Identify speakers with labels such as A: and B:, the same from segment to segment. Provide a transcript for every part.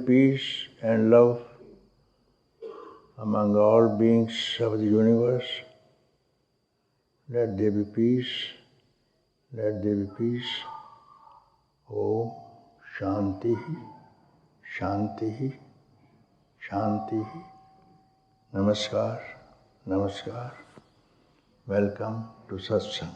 A: peace and love among all beings of the universe. Let there be peace. Let there be peace. Om Shanti, Shanti, Shanti. Namaskar, Namaskar. Welcome to Satsang.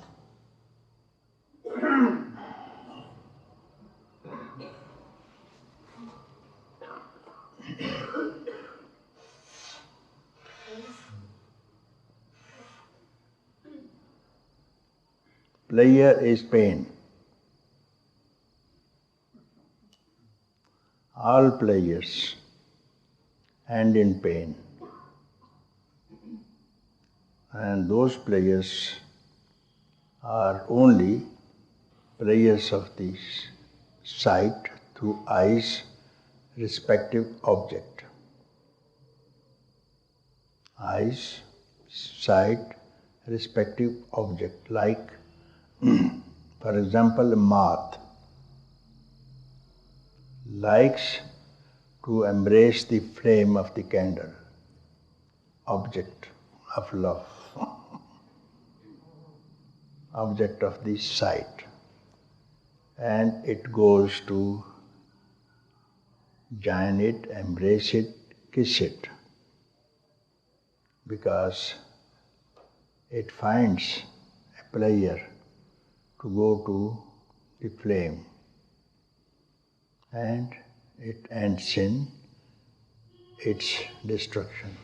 A: Pleasure is pain. All pleasures end in pain. And those pleasures are only pleasures of the sight through eyes, respective object. Eyes, sight, respective object. Like, for example, a moth likes to embrace the flame of the candle, object of love, object of the sight, and it goes to join it, embrace it, kiss it, because it finds a pleasure to go to the flame, and it ends in its destruction.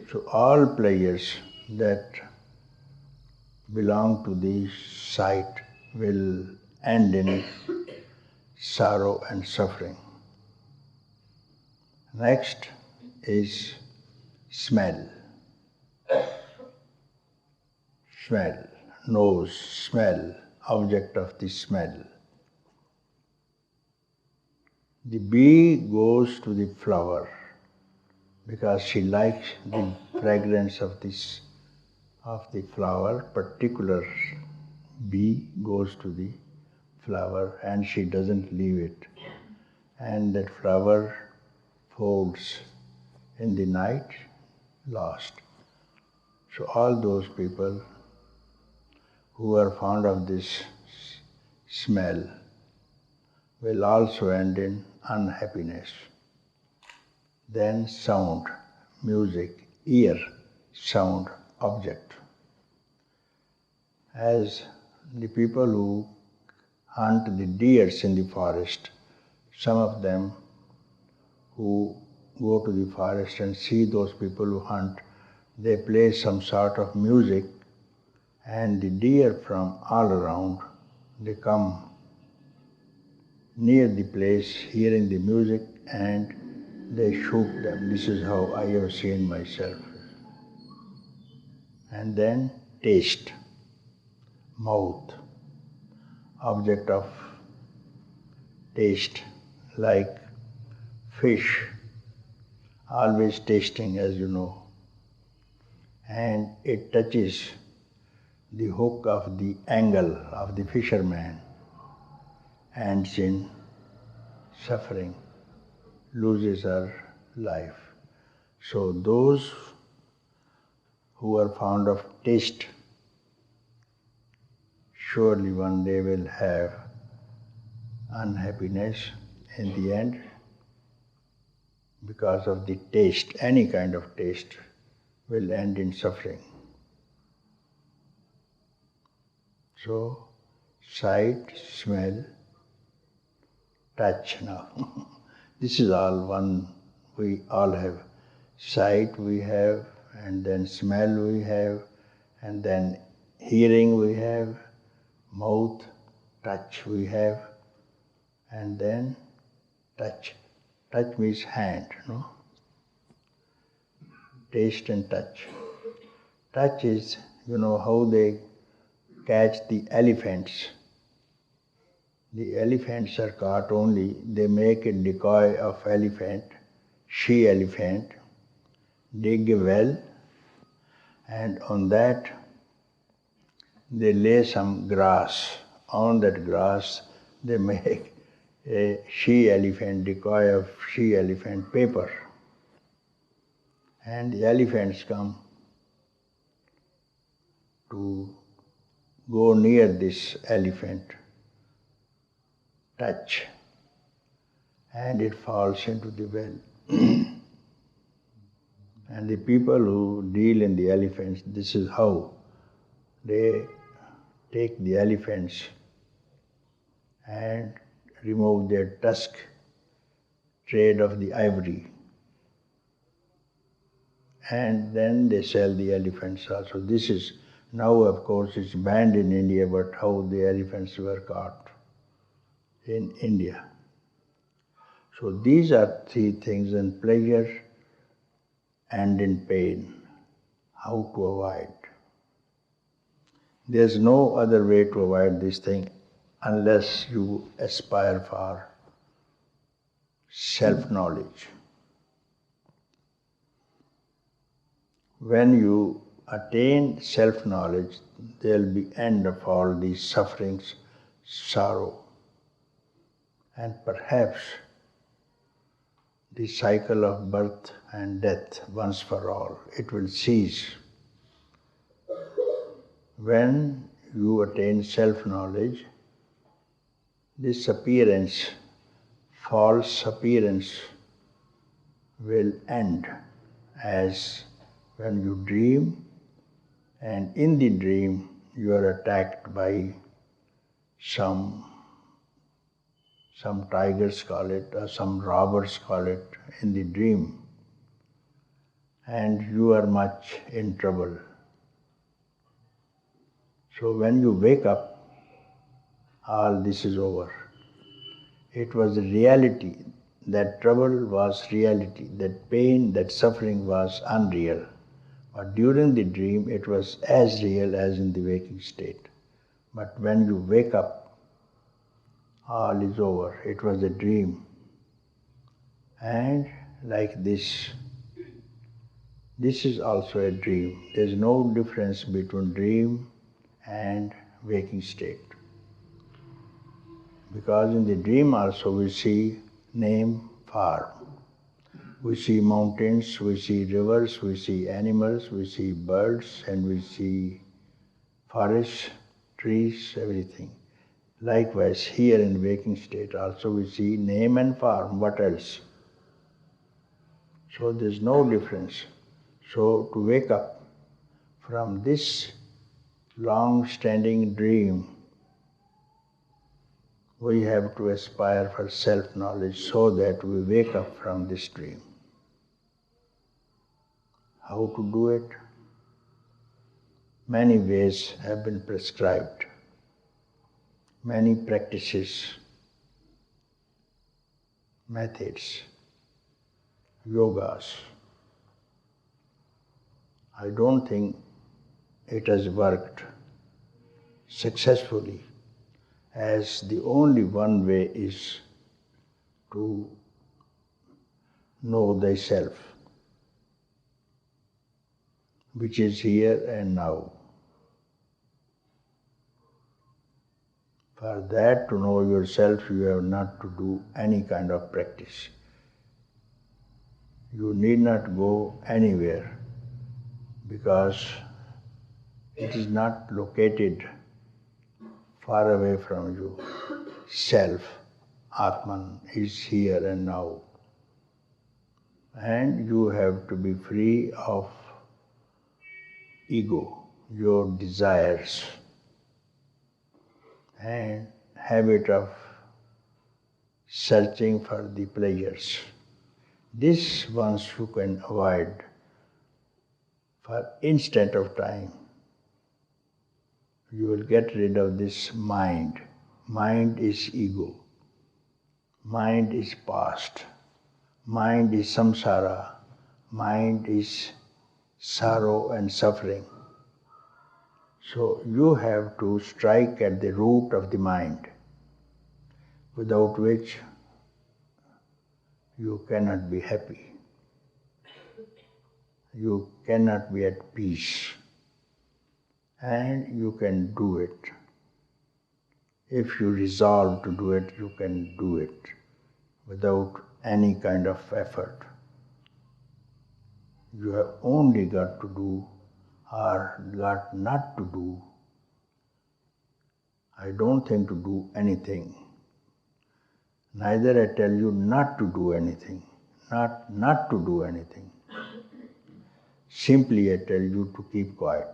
A: So all pleasures that belong to the sight will end in sorrow and suffering. Next is smell. Smell, nose, smell, object of the smell. The bee goes to the flower because she likes the fragrance of the flower. Particular bee goes to the flower and she doesn't leave it. And that flower folds in the night, lost. So all those people who are fond of this smell will also end in unhappiness. Then sound, music, ear, sound, object. As the people who hunt the deers in the forest, some of them who go to the forest and see those people who hunt, they play some sort of music, and the deer from all around, they come near the place hearing the music and they shoot them. This is how I have seen myself. And then taste, mouth, object of taste, like fish, always tasting, as you know, and it touches the hook of the angle of the fisherman, ends in suffering, loses her life. So those who are fond of taste, surely one day will have unhappiness in the end because of the taste. Any kind of taste will end in suffering. So, sight, smell, touch now. This is all one, we all have. Sight we have, and then smell we have, and then hearing we have, mouth, touch we have, and then touch. Touch means hand, no? Taste and touch. Touch is, you know how they catch the elephants. The elephants are caught only, they make a decoy of elephant, she-elephant, dig a well, and on that they lay some grass. On that grass they make a she-elephant, decoy of she-elephant paper. And the elephants come to go near this elephant, touch, and it falls into the well. And the people who deal in the elephants, this is how they take the elephants and remove their tusk, trade of the ivory, and then they sell the elephants also. This is now, of course, it's banned in India, but how the elephants were caught in India. So these are three things: in pleasure and in pain, how to avoid. There's no other way to avoid this thing unless you aspire for self-knowledge. When you attain self-knowledge, there'll be end of all these sufferings, sorrow, and perhaps the cycle of birth and death once for all. It will cease. When you attain self-knowledge, this appearance, false appearance, will end as when you dream, and in the dream you are attacked by some tigers call it, or some robbers call it in the dream, and you are much in trouble. So when you wake up, all this is over. It was reality. That trouble was reality. That pain, that suffering was unreal. But during the dream, it was as real as in the waking state. But when you wake up, all is over. It was a dream. And like this is also a dream. There is no difference between dream and waking state. Because in the dream also we see name, form. We see mountains, we see rivers, we see animals, we see birds, and we see forests, trees, everything. Likewise, here in waking state also we see name and form. What else? So there's no difference. So to wake up from this long-standing dream, we have to aspire for self-knowledge so that we wake up from this dream. How to do it? Many ways have been prescribed, many practices, methods, yogas. I don't think it has worked successfully, as the only one way is to know thyself, which is here and now. For that, to know yourself, you have not to do any kind of practice. You need not go anywhere, because it is not located far away from you. Self, Atman, is here and now. And you have to be free of ego, your desires, and habit of searching for the pleasures. This once you can avoid for instant of time, you will get rid of this mind. Mind is ego. Mind is past. Mind is samsara. Mind is sorrow and suffering. So you have to strike at the root of the mind, without which you cannot be happy. You cannot be at peace. And you can do it If you resolve to do it, you can do it without any kind of effort. You have only got to do or got not to do. I don't think to do anything. Neither I tell you not to do anything, not to do anything. Simply I tell you to keep quiet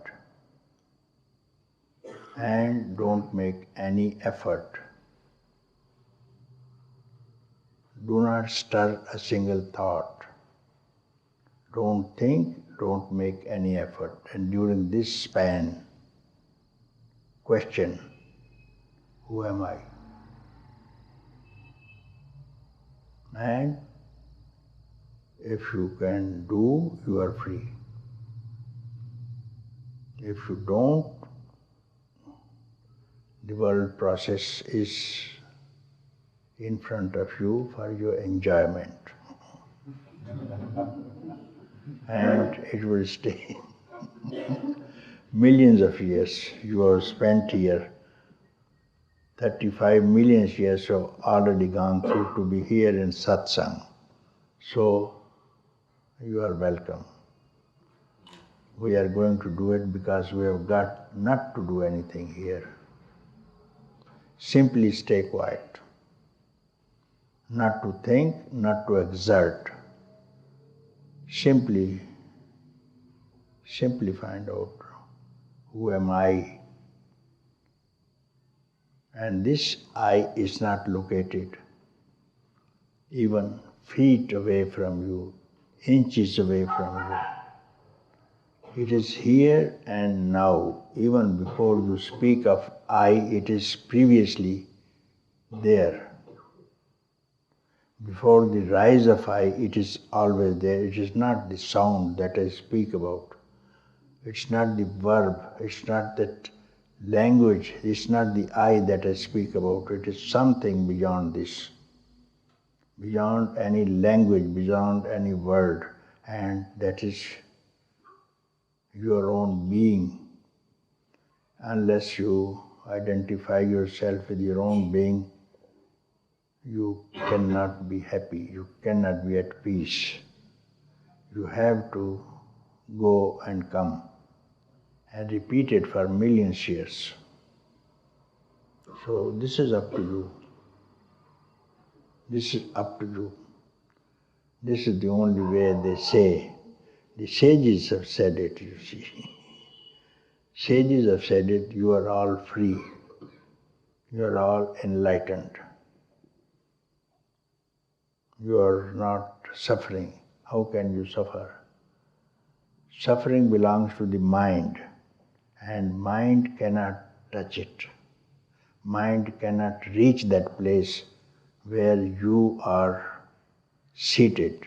A: and don't make any effort. Do not stir a single thought. Don't think, don't make any effort. And during this span, question, who am I? And if you can do, you are free. If you don't, the world process is in front of you for your enjoyment. And it will stay millions of years. You have spent here 35 million years have already gone through to be here in Satsang. So you are welcome. We are going to do it because we have got not to do anything here. Simply stay quiet. Not to think, not to exert. Simply find out, who am I? And this I is not located even feet away from you, inches away from you. It is here and now. Even before you speak of I, it is previously there. Before the rise of I, it is always there. It is not the sound that I speak about. It's not the verb. It's not that language. It's not the I that I speak about. It is something beyond this. Beyond any language, beyond any word. And that is your own being. Unless you identify yourself with your own being, you cannot be happy. You cannot be at peace. You have to go and come and repeat it for millions of years. So this is up to you. This is up to you. This is the only way they say. The sages have said it, you see. Sages have said it, you are all free. You are all enlightened. You are not suffering. How can you suffer? Suffering belongs to the mind, and mind cannot touch it. Mind cannot reach that place where you are seated,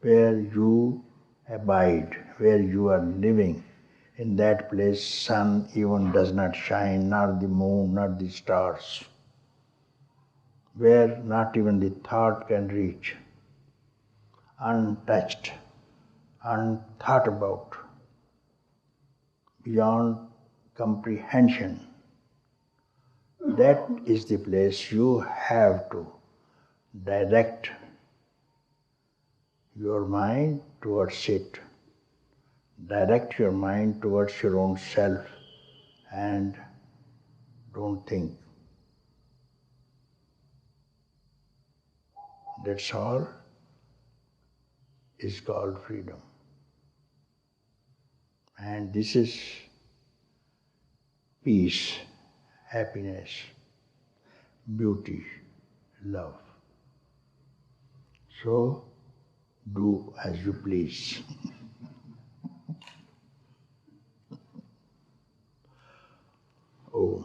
A: where you abide, where you are living. In that place, sun even does not shine, nor the moon, nor the stars, where not even the thought can reach, untouched, unthought about, beyond comprehension. That is the place you have to direct your mind towards it. Direct your mind towards your own self and don't think. That's all is called freedom. And this is peace, happiness, beauty, love. So do as you please. Oh.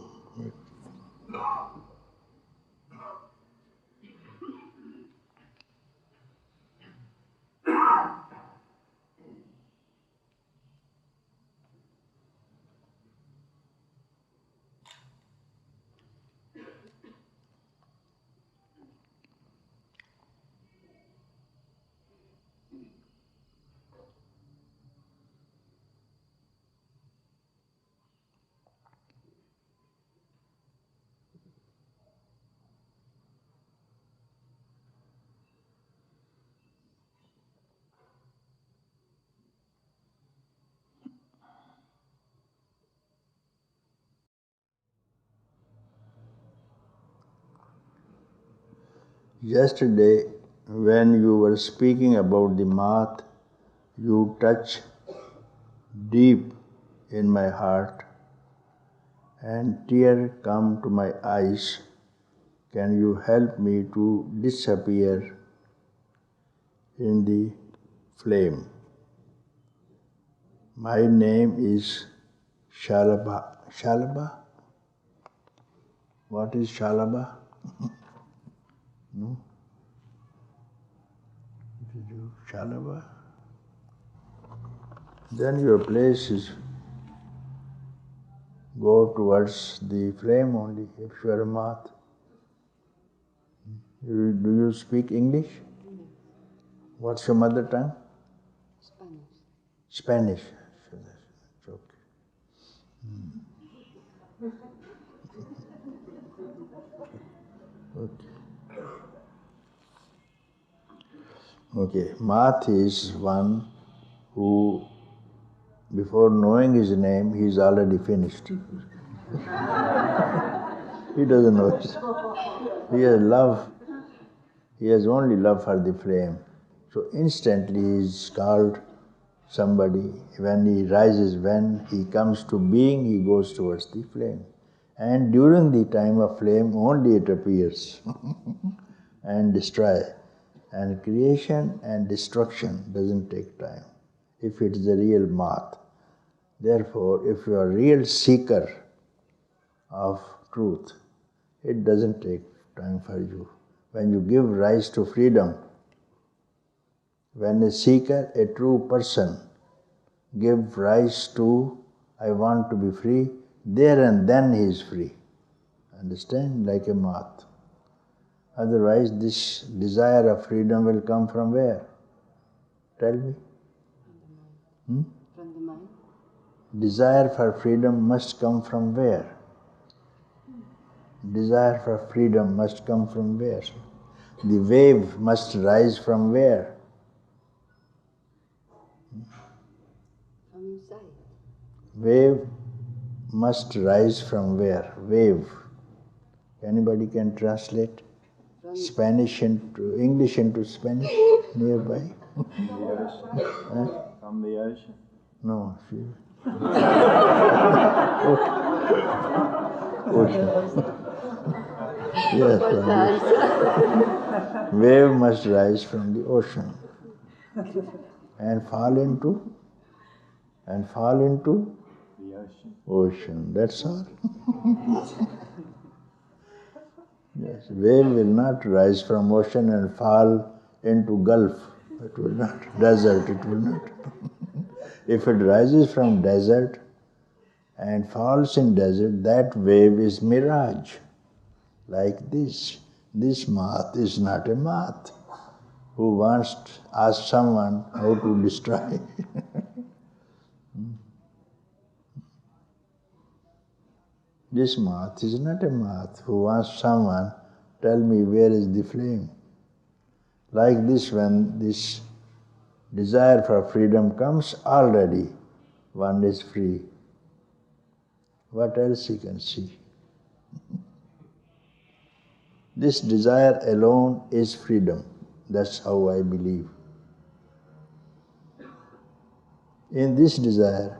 A: Yesterday, when you were speaking about the moth, you touched deep in my heart and tears come to my eyes. Can you help me to disappear in the flame? My name is Shalabha. Shalabha? What is Shalabha? No? Shalabha? Then your place is go towards the flame only if you are a moth. Do you speak English? What's your mother tongue?
B: Spanish.
A: Spanish. It's okay. Okay. Okay. Moth is one who, before knowing his name, he is already finished. He doesn't know it. He has love. He has only love for the flame. So instantly he is called somebody. When he rises, when he comes to being, he goes towards the flame. And during the time of flame, only it appears and destroy. And creation and destruction doesn't take time if it is a real moth. Therefore, if you are a real seeker of truth, it doesn't take time for you. When you give rise to freedom, when a seeker, a true person, give rise to, I want to be free, there and then he is free. Understand? Like a moth. Otherwise, this desire of freedom will come from where? Tell me.
B: From the mind.
A: Desire for freedom must come from where? Desire for freedom must come from where? The wave must rise from where?
B: From inside.
A: Wave must rise from where? Wave. Anybody can translate Spanish into English into Spanish nearby?
C: From the ocean.
A: Huh?
C: From the ocean.
A: No. Ocean. Yes, from the ocean. Wave must rise from the ocean and fall into
C: The ocean.
A: ocean. That's all. Yes, wave will not rise from ocean and fall into gulf. It will not. Desert, it will not. If it rises from desert and falls in desert, that wave is mirage. Like this. This moth is not a moth who wants to ask someone how to destroy. This moth is not a moth who wants someone tell me where is the flame. Like this, when this desire for freedom comes, already one is free. What else he can see? This desire alone is freedom. That's how I believe. In this desire,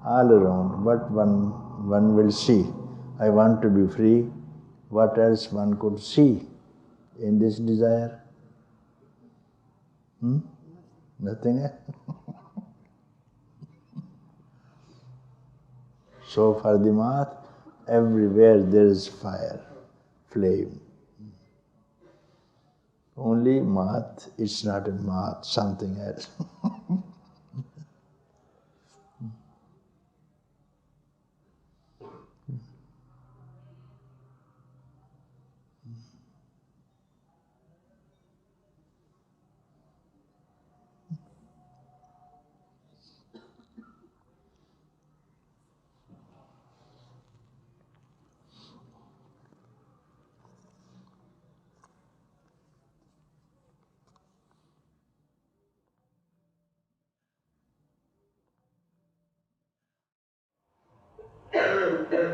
A: all around, what one will see. I want to be free. What else one could see in this desire? Nothing else. So for the moth, everywhere there is fire, flame. Only moth, it's not a moth, something else.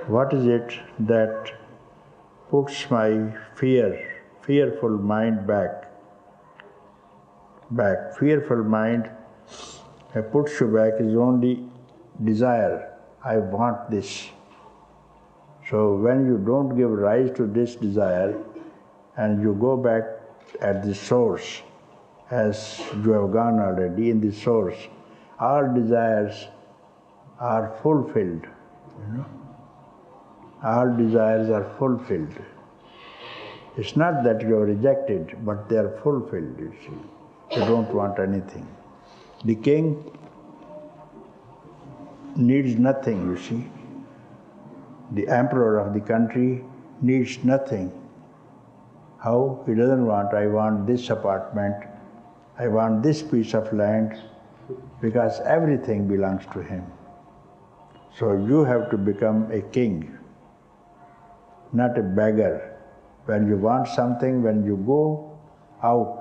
A: What is it that puts my fear fearful mind back. Fearful mind puts you back is only desire. I want this. So when you don't give rise to this desire and you go back at the source, as you have gone already in the source, all desires are fulfilled. All desires are fulfilled. It's not that you are rejected, but they are fulfilled, you see. You don't want anything. The king needs nothing, you see. The emperor of the country needs nothing. How? He doesn't want, I want this apartment, I want this piece of land, because everything belongs to him. So you have to become a king, not a beggar. When you want something, when you go out,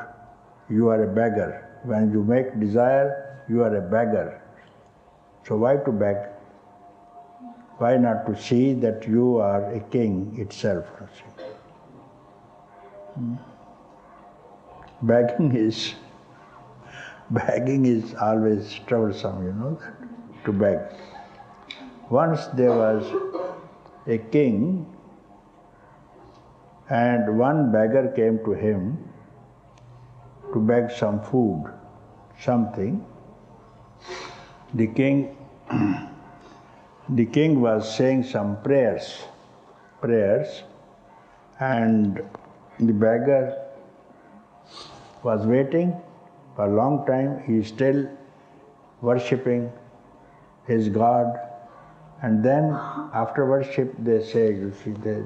A: you are a beggar. When you make desire, you are a beggar. So why to beg? Why not to see that you are a king itself? Begging is always troublesome, you know that, to beg. Once there was a king and one beggar came to him to beg some food, something. The king was saying some prayers, and the beggar was waiting for a long time. He is still worshipping his God. And then after worship they say, you see, they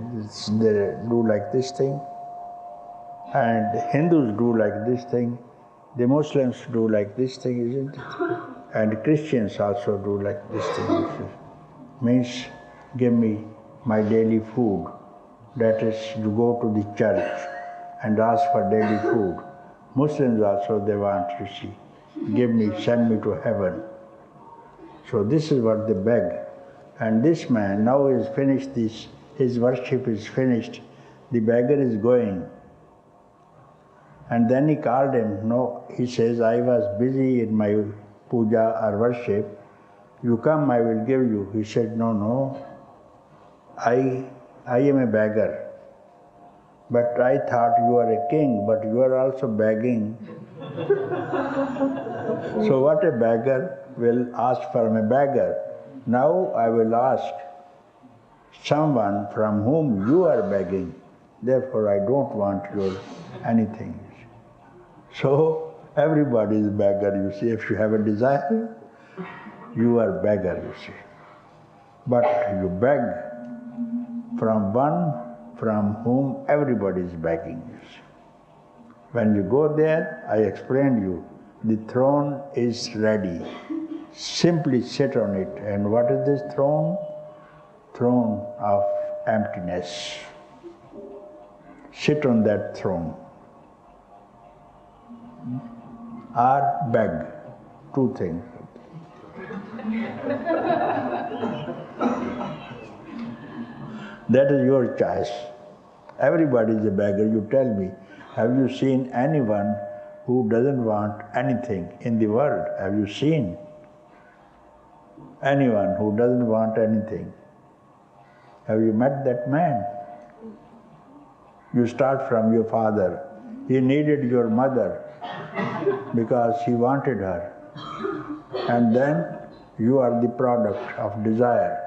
A: do like this thing, and Hindus do like this thing, the Muslims do like this thing, isn't it? And Christians also do like this thing, you see. Means, give me my daily food. That is, you go to the church and ask for daily food. Muslims also, they want, you see, give me, send me to heaven. So this is what they beg. And this man now is finished this, his worship is finished, the beggar is going. And then he called him, no, he says, I was busy in my puja or worship, you come, I will give you. He said, no, I am a beggar, but I thought you are a king, but you are also begging. So what a beggar will ask from a beggar? Now I will ask someone from whom you are begging. Therefore I don't want your anything. So everybody is a beggar, you see. If you have a desire, you are a beggar, you see. But you beg from one from whom everybody is begging, you see. When you go there, I explained you, the throne is ready. Simply sit on it. And what is this throne? Throne of emptiness. Sit on that throne. Or beg. Two things. That is your choice. Everybody is a beggar. You tell me, have you seen anyone who doesn't want anything in the world? Have you seen anyone who doesn't want anything? Have you met that man? You start from your father. He needed your mother because he wanted her. And then you are the product of desire.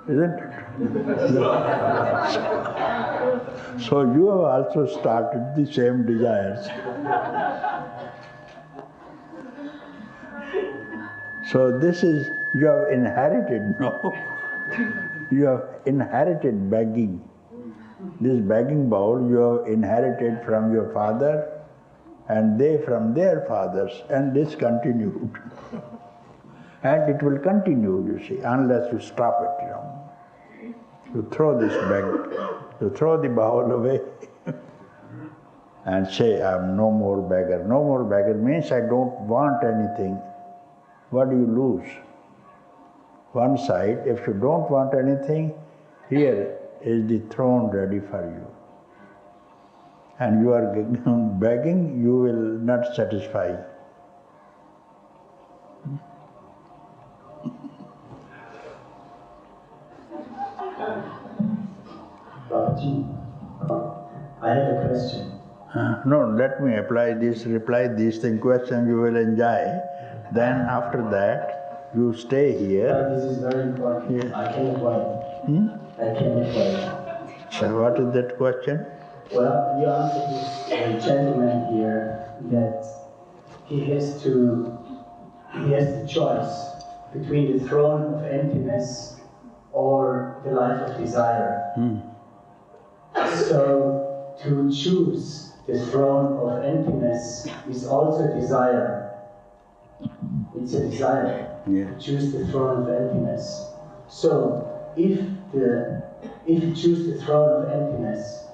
A: Isn't it? So you have also started the same desires. So this is, you have inherited, no? You have inherited begging. This begging bowl you have inherited from your father and they from their fathers, and this continued. And it will continue, you see, unless you stop it, you know. You throw this bag, you throw the bowl away and say, I'm no more beggar. No more beggar means I don't want anything. What do you lose? One side, if you don't want anything, here is the throne ready for you. and you are begging, you will not satisfy.
D: Papaji, I have a question.
A: No, let me reply these things, question you will enjoy. Then after that, you stay here.
D: But this is very important.
A: Yeah.
D: I cannot wait. I cannot wait.
A: So what is that question?
D: Well, you answered this gentleman here that he has the choice between the throne of emptiness or the life of desire. So to choose the throne of emptiness is also desire. It's a desire to choose the throne of emptiness. So if you choose the throne of emptiness,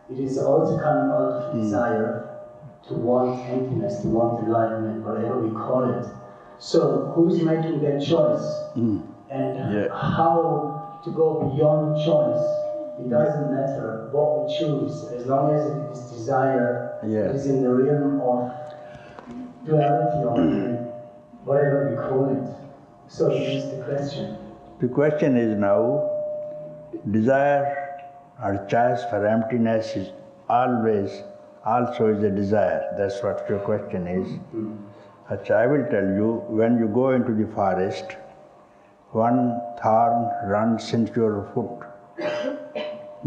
D: it is also coming out of desire to want emptiness, to want enlightenment, whatever we call it. So who's making that choice? And how to go beyond choice? It doesn't matter what we choose, as long as it is desire, it is in the realm of duality or whatever we call it. So this is the question.
A: The question is now, desire or choice for emptiness is always also is a desire. That's what your question is. Achha, I will tell you, when you go into the forest, one thorn runs into your foot.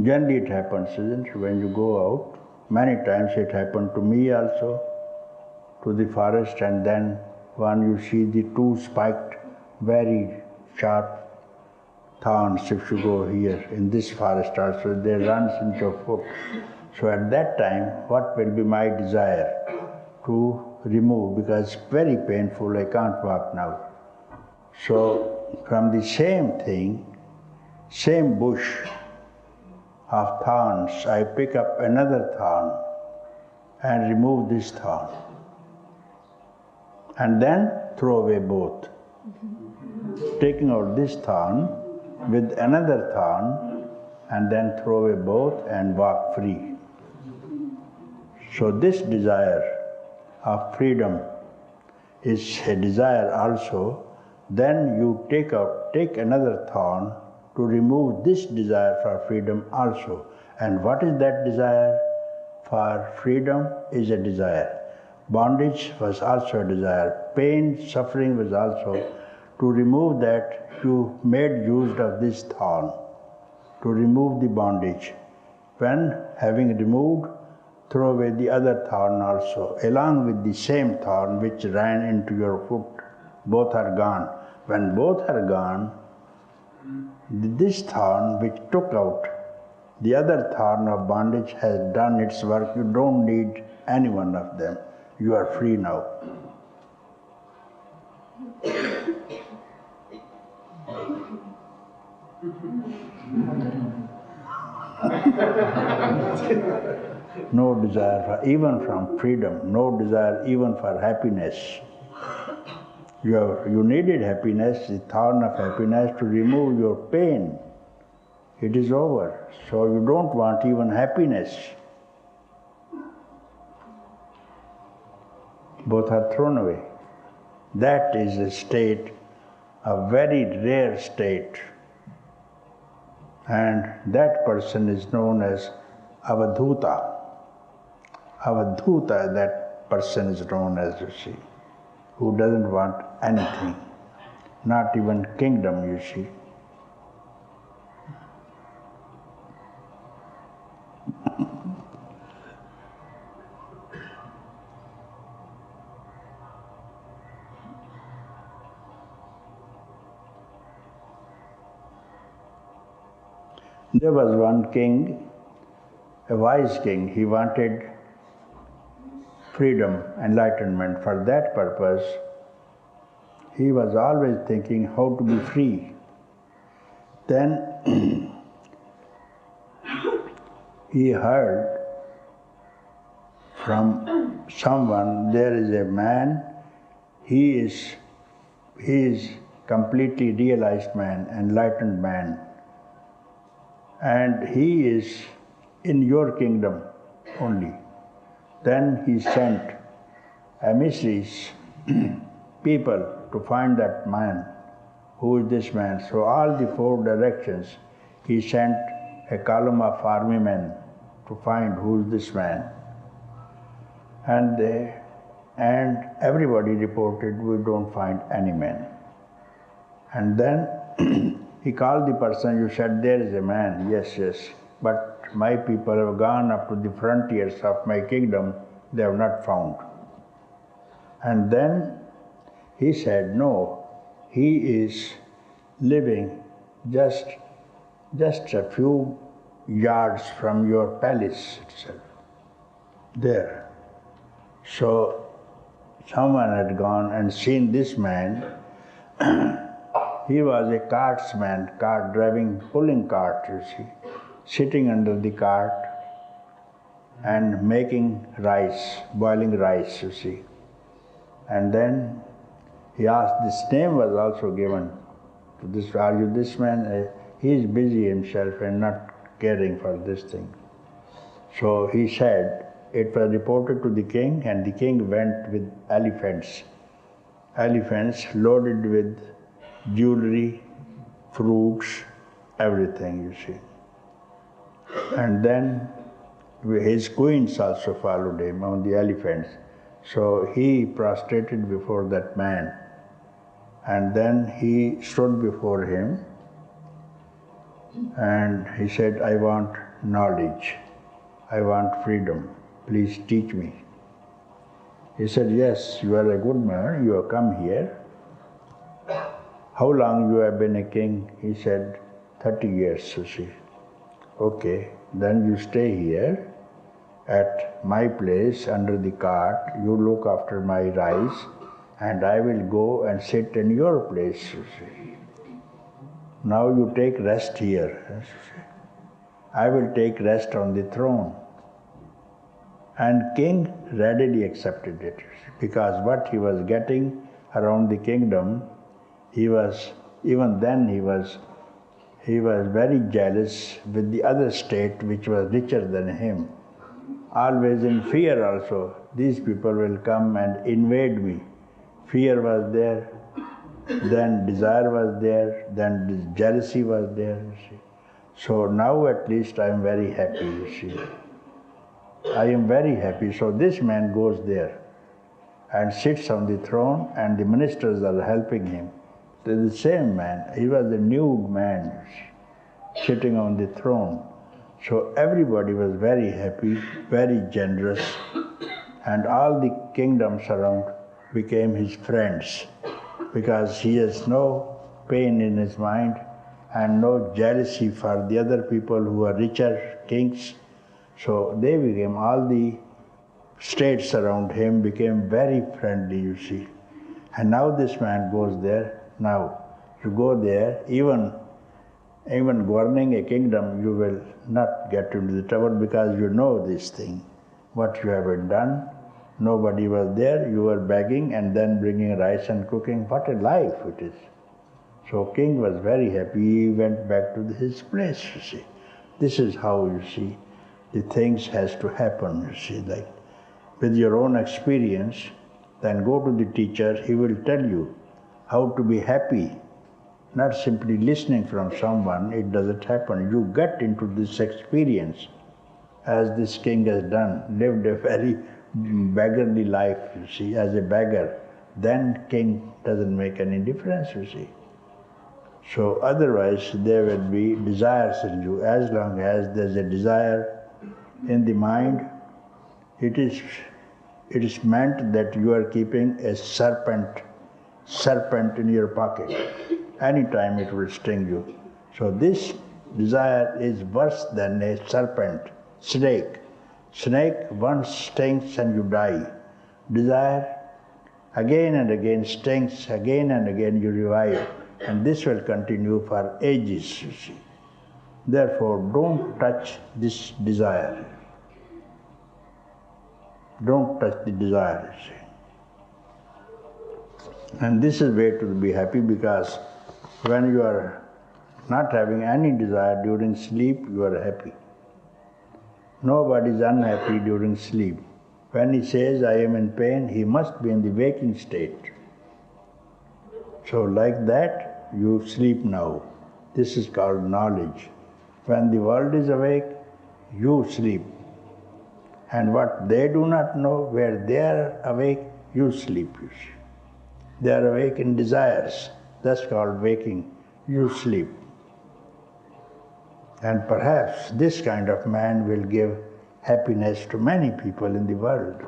A: Generally it happens, isn't it? When you go out, many times it happened to me also, to the forest, and then when you see the two spiked, very sharp thorns, if you go here, in this forest also, they run into your foot. So at that time, what will be my desire? To remove, because it's very painful, I can't walk now. So from the same thing, same bush of thorns, I pick up another thorn and remove this thorn. And then throw away both. Taking out this thorn with another thorn and then throw away both and walk free. So this desire of freedom is a desire also. Then you take another thorn to remove this desire for freedom also. And what is that desire? For freedom is a desire. Bondage was also a desire. Pain, suffering was also. To remove that, you made use of this thorn to remove the bondage. When having removed, throw away the other thorn also, along with the same thorn which ran into your foot. Both are gone. When both are gone, this thorn which took out the other thorn of bondage has done its work. You don't need any one of them. You are free now. No desire for, even from freedom, no desire even for happiness. You needed happiness, the thorn of happiness, to remove your pain. It is over. So you don't want even happiness. Both are thrown away. That is a state, a very rare state. And that person is known as Avadhuta. Avadhuta, that person is known as, you see, who doesn't want anything, not even kingdom, you see. There was one king, a wise king. He wanted freedom, enlightenment. For that purpose, he was always thinking how to be free. Then he heard from someone, there is a man, he is completely realized man, enlightened man, and he is in your kingdom only. Then he sent emissaries, people, to find that man. Who is this man? So all the 4 directions, he sent a column of army men to find who is this man. And everybody reported, we don't find any man. And then he called the person, you said there is a man. Yes, yes. But my people have gone up to the frontiers of my kingdom, they have not found. And then he said, no, he is living just a few yards from your palace itself, there. So someone had gone and seen this man. He was a cartsman, cart driving, pulling cart, you see, sitting under the cart and making rice, boiling rice, you see. And then he asked, this name was also given to this, are you this man? He is busy himself and not caring for this thing. So he said, it was reported to the king, and the king went with elephants loaded with jewelry, fruits, everything, you see. And then his queens also followed him on the elephants. So he prostrated before that man, and then he stood before him and he said, I want knowledge, I want freedom, please teach me. He said, yes, you are a good man, you have come here. How long you have been a king? He said, 30 years, you see. Okay, then you stay here at my place under the cart, you look after my rice, and I will go and sit in your place, you see. Now you take rest here. I will take rest on the throne. And king readily accepted it, because what he was getting around the kingdom, he was very jealous with the other state which was richer than him. Always in fear also, these people will come and invade me. Fear was there, then desire was there, then jealousy was there, you see. So now at least I am very happy, you see. I am very happy. So this man goes there and sits on the throne, and the ministers are helping him. The same man, he was a nude man, sitting on the throne. So everybody was very happy, very generous, and all the kingdoms around became his friends, because he has no pain in his mind and no jealousy for the other people who are richer kings. So they became, all the states around him became very friendly, you see. And now this man goes there. Now, you go there, even governing a kingdom, you will not get into the trouble, because you know this thing, what you have done. Nobody was there, you were begging and then bringing rice and cooking. What a life it is. So king was very happy, he went back to his place, you see. This is how, you see, the things has to happen, you see, like with your own experience. Then go to the teacher, he will tell you how to be happy, not simply listening from someone. It doesn't happen. You get into this experience, as this king has done, lived a very beggarly life, you see, as a beggar. Then king doesn't make any difference, you see. So otherwise there will be desires in you. As long as there's a desire in the mind, it is meant that you are keeping a serpent in your pocket. Anytime it will sting you. So this desire is worse than a serpent, snake. Snake once stings and you die. Desire again and again stings, again and again you revive. And this will continue for ages, you see. Therefore, don't touch this desire. Don't touch the desire, you see. And this is way to be happy, because when you are not having any desire during sleep, you are happy. Nobody is unhappy during sleep. When he says, I am in pain, he must be in the waking state. So like that, you sleep now. This is called knowledge. When the world is awake, you sleep. And what they do not know, where they are awake, you sleep, you see. They are awake in desires. That's called waking. You sleep. And perhaps this kind of man will give happiness to many people in the world.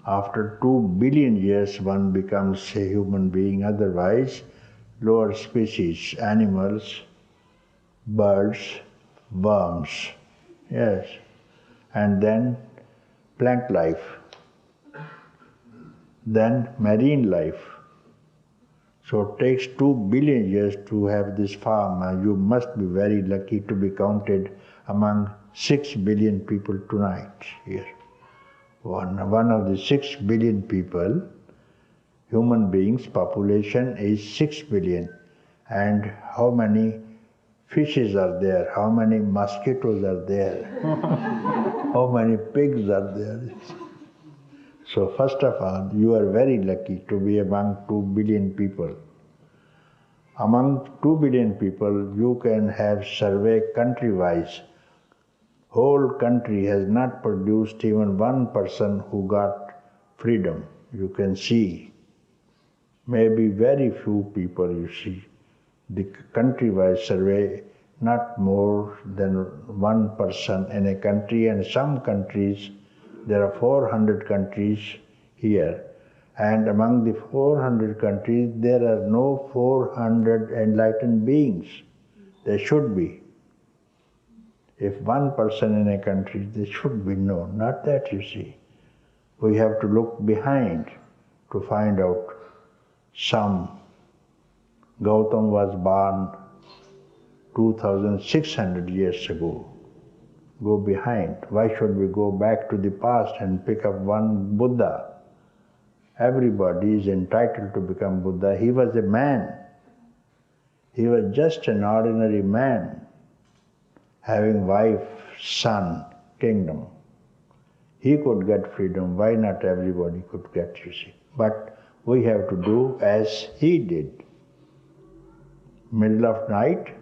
A: After 2 billion years, one becomes a human being. Otherwise, lower species, animals, birds, worms, yes, and then plant life, then marine life. So it takes 2 billion years to have this form. You must be very lucky to be counted among 6 billion people tonight here. One of the 6 billion people, human beings, population is 6 billion. And how many fishes are there? How many mosquitoes are there? How many pigs are there? So first of all, you are very lucky to be among 2 billion people. Among 2 billion people, you can have survey country-wise. Whole country has not produced even one person who got freedom. You can see. Maybe very few people you see. The country-wise survey, not more than one person in a country, and some countries, there are 400 countries here. And among the 400 countries, there are no 400 enlightened beings. There should be. If one person in a country, there should be no, not that you see. We have to look behind to find out some. Gautam was born 2,600 years ago. Go behind. Why should we go back to the past and pick up one Buddha? Everybody is entitled to become Buddha. He was a man. He was just an ordinary man, having wife, son, kingdom. He could get freedom. Why not everybody could get, you see? But we have to do as he did. Middle of night,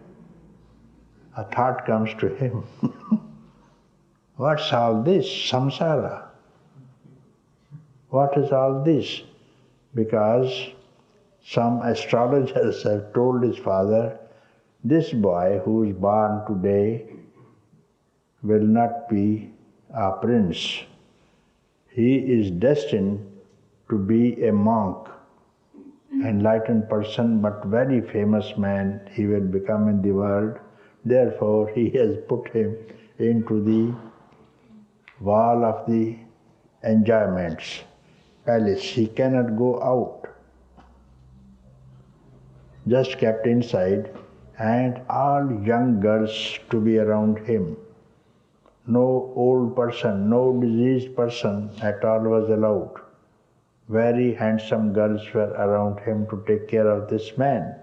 A: a thought comes to him. What's all this? Samsara. What is all this? Because some astrologers have told his father, this boy who is born today will not be a prince. He is destined to be a monk, enlightened person, but very famous man he will become in the world. Therefore, he has put him into the wall of the enjoyments, palace. He cannot go out. Just kept inside, and all young girls to be around him. No old person, no diseased person at all was allowed. Very handsome girls were around him to take care of this man.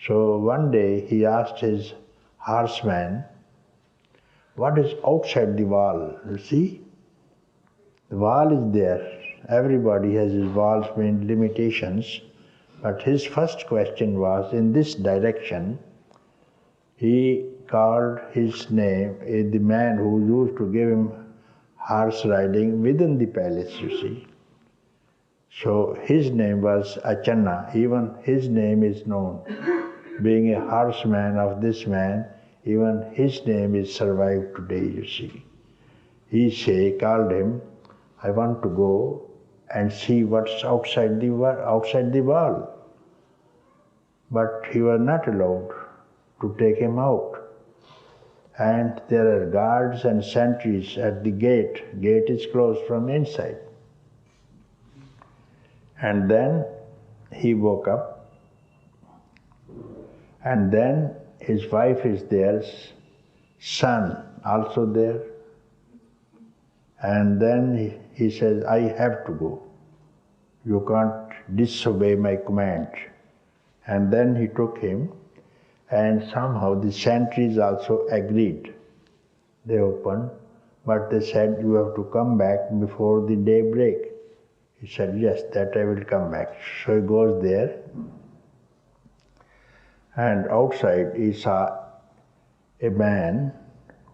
A: So one day he asked his horseman, what is outside the wall? You see? The wall is there. Everybody has his walls with limitations. But his first question was in this direction. He called his name, the man who used to give him horse riding within the palace, you see. So his name was Achanna. Even his name is known. Being a horseman of this man, even his name is survived today, you see. He called him, I want to go and see what's outside the wall. But he was not allowed to take him out. And there are guards and sentries at the gate. Gate is closed from inside. And then he woke up, and then his wife is there, son also there. And then he says, I have to go. You can't disobey my command. And then he took him, and somehow the sentries also agreed. They opened, but they said, you have to come back before the daybreak. He said, yes, that I will come back. So he goes there, and outside he saw a man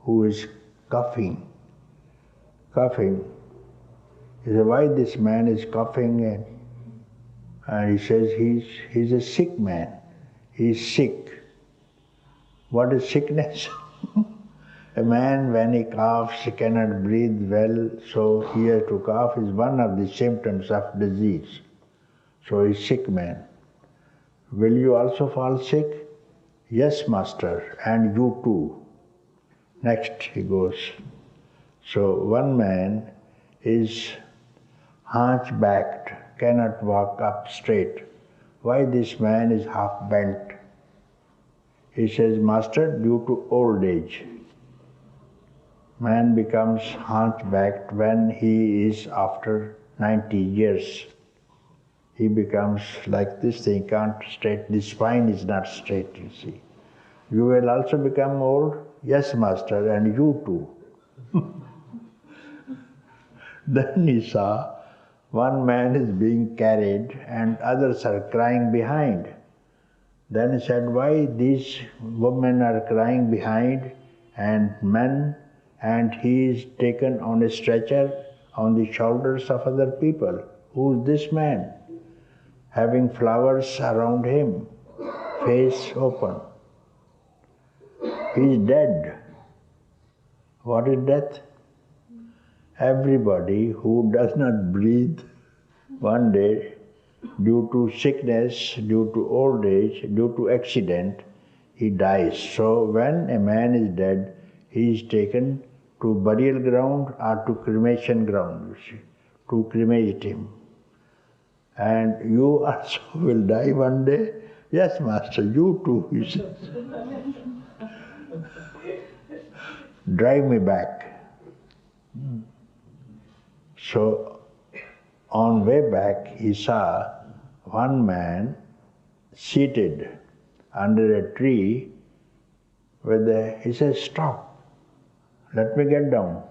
A: who is coughing. He said, why this man is coughing? And he says, he's a sick man. He's sick. What is sickness? A man, when he coughs, he cannot breathe well, so he has to cough is one of the symptoms of disease. So he's sick man. Will you also fall sick? Yes, master, and you too. Next he goes. So one man is hunchbacked, cannot walk up straight. Why this man is half bent? He says, master, due to old age. Man becomes hunchbacked when he is after 90 years. He becomes like this thing, he can't straight, the spine is not straight, you see. You will also become old? Yes, master, and you too. Then he saw one man is being carried and others are crying behind. Then he said, why these women are crying behind and men, and he is taken on a stretcher on the shoulders of other people. Who is this man? Having flowers around him, face open. He is dead. What is death? Everybody who does not breathe one day due to sickness, due to old age, due to accident, he dies. So when a man is dead, he is taken to burial ground or to cremation ground, you see, to cremate him. And you also will die one day? Yes, master, you too, he says. Drive me back. So on way back, he saw one man seated under a tree he says, stop, let me get down.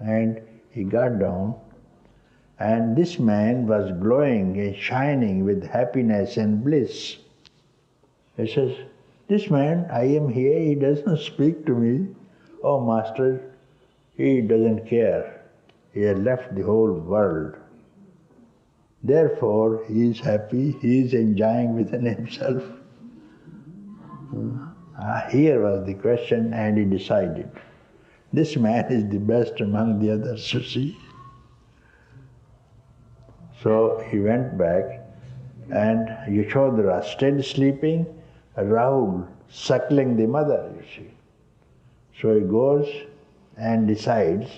A: And he got down, and this man was glowing and shining with happiness and bliss. He says, this man, I am here, he does not speak to me. Oh, master, he doesn't care. He has left the whole world. Therefore, he is happy, he is enjoying within himself. Here was the question, and he decided. This man is the best among the others, you see. So he went back, and Yashodhara still sleeping, Rahul suckling the mother, you see. So he goes and decides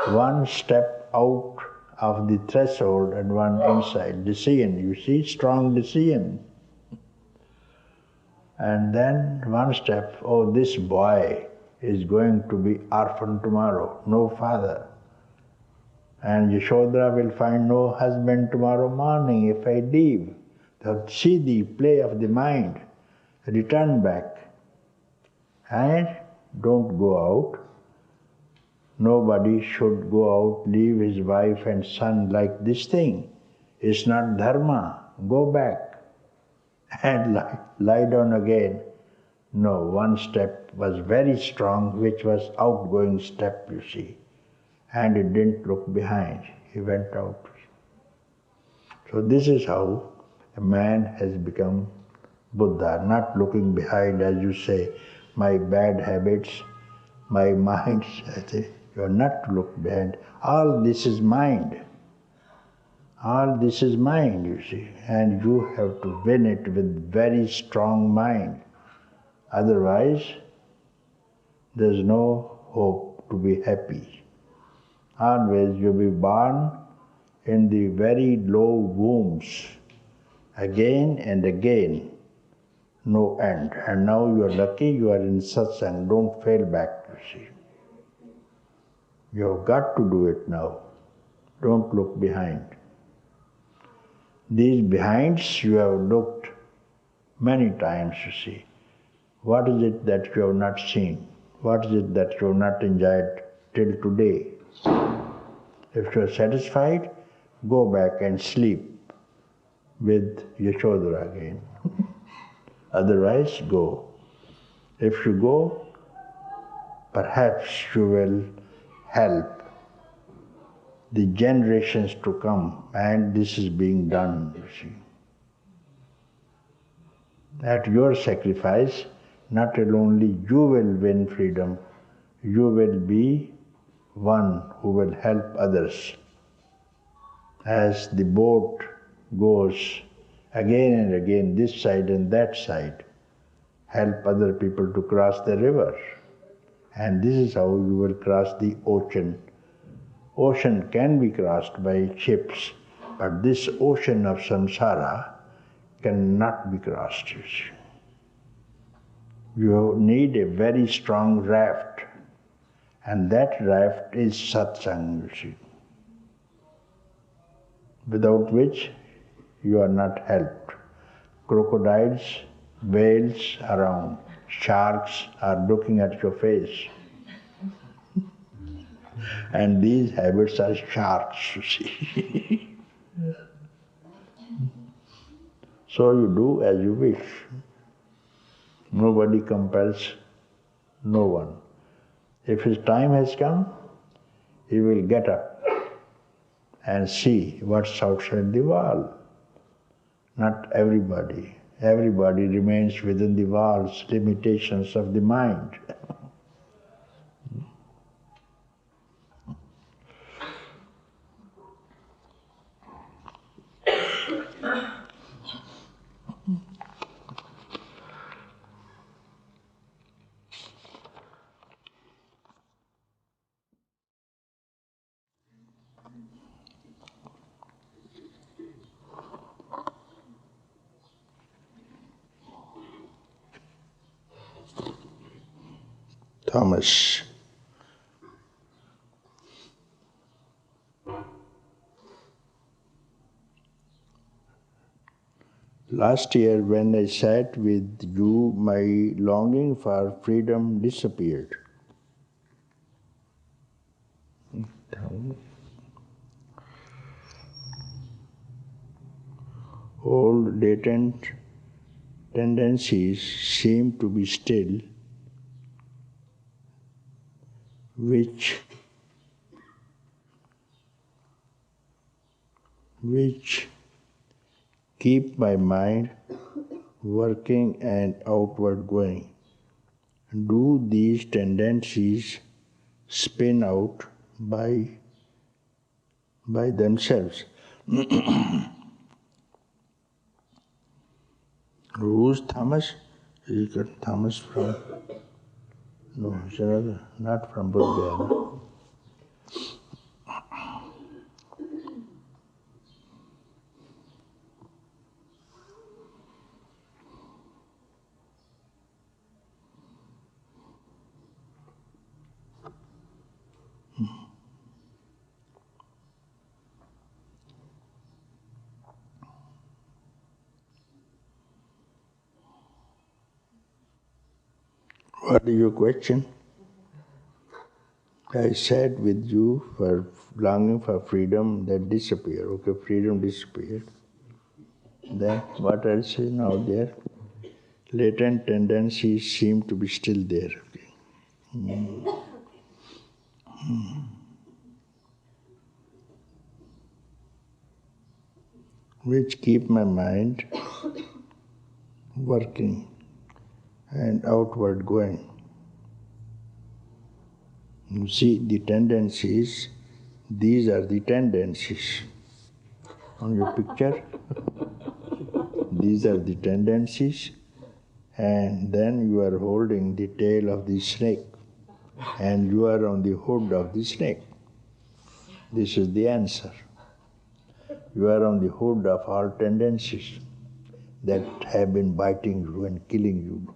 A: one step out of the threshold and one inside. Decision, you see, strong decision. And then one step, oh, this boy is going to be orphan tomorrow, no father. And Yashodhara will find no husband tomorrow morning if I leave. So see the play of the mind. Return back. And don't go out. Nobody should go out, leave his wife and son like this thing. It's not dharma. Go back and lie down again. No, one step was very strong, which was outgoing step, you see. And he didn't look behind. He went out. So this is how a man has become Buddha, not looking behind, as you say, my bad habits, my mind. I say, you are not to look behind. All this is mind. All this is mind, you see. And you have to win it with very strong mind. Otherwise, there's no hope to be happy. Always you'll be born in the very low wombs, again and again. no end. And now you are lucky, you are in Satsang, don't fail back, you see. You have got to do it now. Don't look behind. These behinds you have looked many times, you see. What is it that you have not seen? What is it that you have not enjoyed till today? If you are satisfied, go back and sleep with Yashodhara again. Otherwise, go. If you go, perhaps you will help the generations to come, and this is being done, you see. At your sacrifice, not only you will win freedom, you will be one who will help others. As the boat goes again and again, this side and that side, help other people to cross the river. And this is how you will cross the ocean. Ocean can be crossed by ships, but this ocean of samsara cannot be crossed. You need a very strong raft, and that raft is satsang, you see, without which you are not helped. Crocodiles, whales around, sharks are looking at your face. And these habits are sharks, you see. So you do as you wish. Nobody compels no one. If his time has come, he will get up and see what's outside the wall. Not everybody. Everybody remains within the walls, limitations of the mind. Thomas. Last year when I sat with you, my longing for freedom disappeared. Old latent tendencies seem to be still, which keep my mind working and outward going. Do these tendencies spin out by themselves? Who's Thomas? He got Thomas from... No, it's another, not from Bulgaria. What is your question? I said with you for longing for freedom that disappeared. Okay, freedom disappeared. Then what else is now there? Latent tendencies seem to be still there. Okay. Which keep my mind working and outward going. You see the tendencies, these are the tendencies. On your picture, these are the tendencies, and then you are holding the tail of the snake, and you are on the hood of the snake. This is the answer. You are on the hood of all tendencies. that have been biting you and killing you.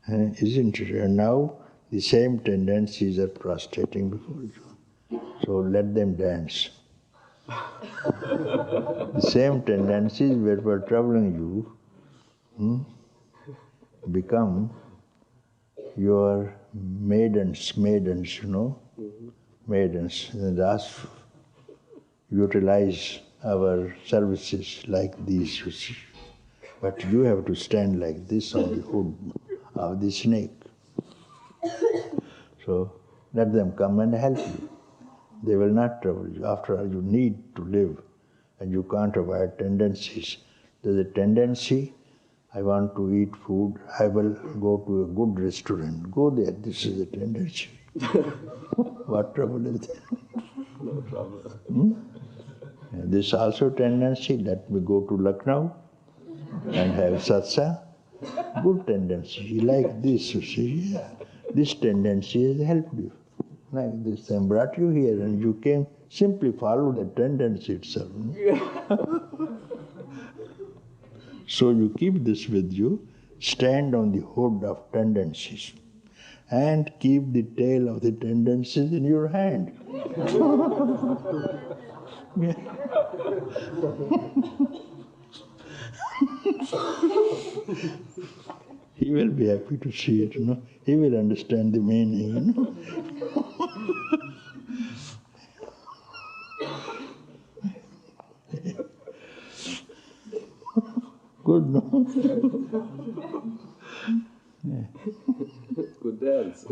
A: Isn't it? And now the same tendencies are prostrating before you. So let them dance. The same tendencies that were troubling you become your maidens, maidens. And thus utilize our services like these, you see. But you have to stand like this on the hood of the snake. So let them come and help you. They will not trouble you. After all, you need to live and you can't avoid tendencies. There's a tendency, I want to eat food, I will go to a good restaurant. Go there, this is a tendency. What trouble is there?
E: No trouble.
A: This is also tendency, let me go to Lucknow and have satsang. Good tendency, like this, you see. This tendency has helped you. Like this, and brought you here and you came, simply follow the tendency itself. So you keep this with you, stand on the hood of tendencies and keep the tail of the tendencies in your hand. Yeah. He will be happy to see it, He will understand the meaning, Good, no? Yeah.
E: Good dance.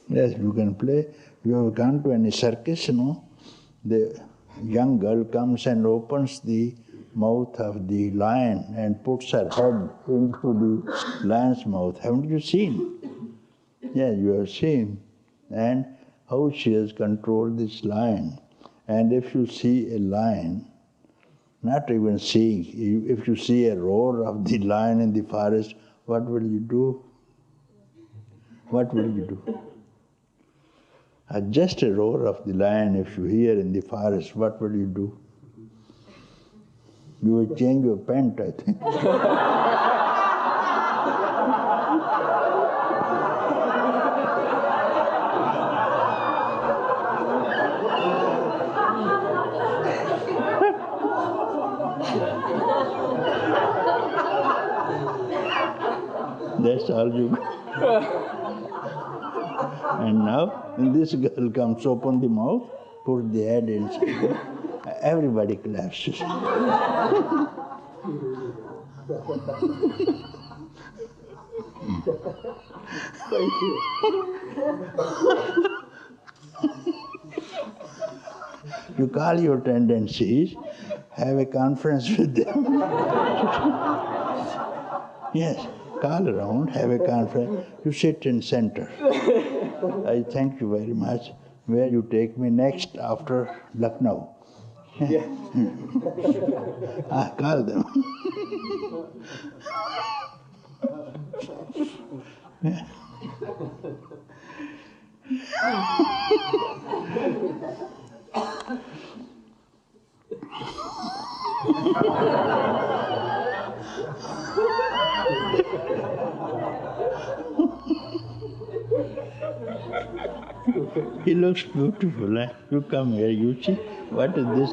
A: Yes, you can play. You have gone to any circus, The young girl comes and opens the mouth of the lion and puts her head into the lion's mouth. Haven't you seen? Yes, you have seen. And how she has controlled this lion. And if you see a lion, not even seeing, if you see a roar of the lion in the forest, what will you do? What will you do? Just a roar of the lion, if you hear in the forest, what will you do? You will change your pant, I think. That's all you. And now, when this girl comes, open the mouth, put the head inside, everybody collapses.
E: Thank you.
A: You call your tendencies, have a conference with them. Yes, call around, have a conference. You sit in center. I thank you very much. Where you take me next after Lucknow?
E: Yeah.
A: Call them. Yeah. He looks beautiful. You come here, you see. What is this?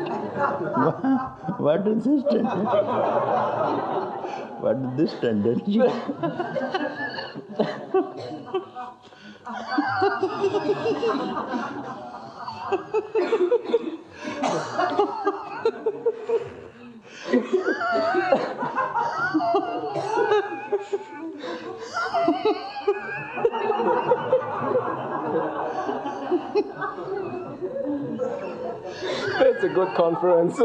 A: What is this tendency? What is this tendency?
E: It's a good conference.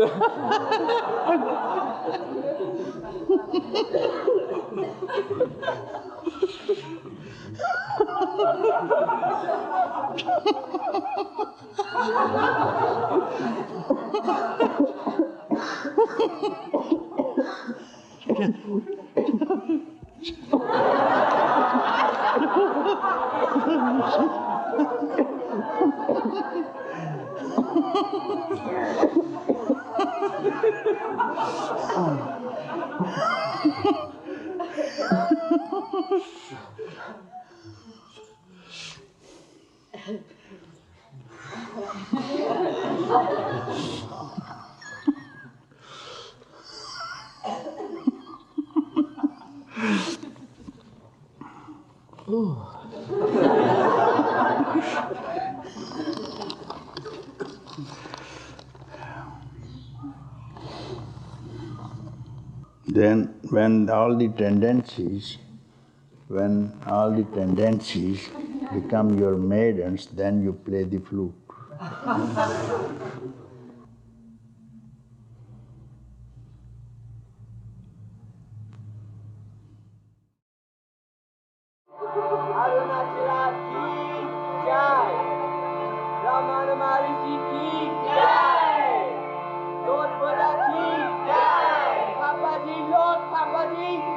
A: Then when all the tendencies become your maidens, then you play the flute.
F: Papaji,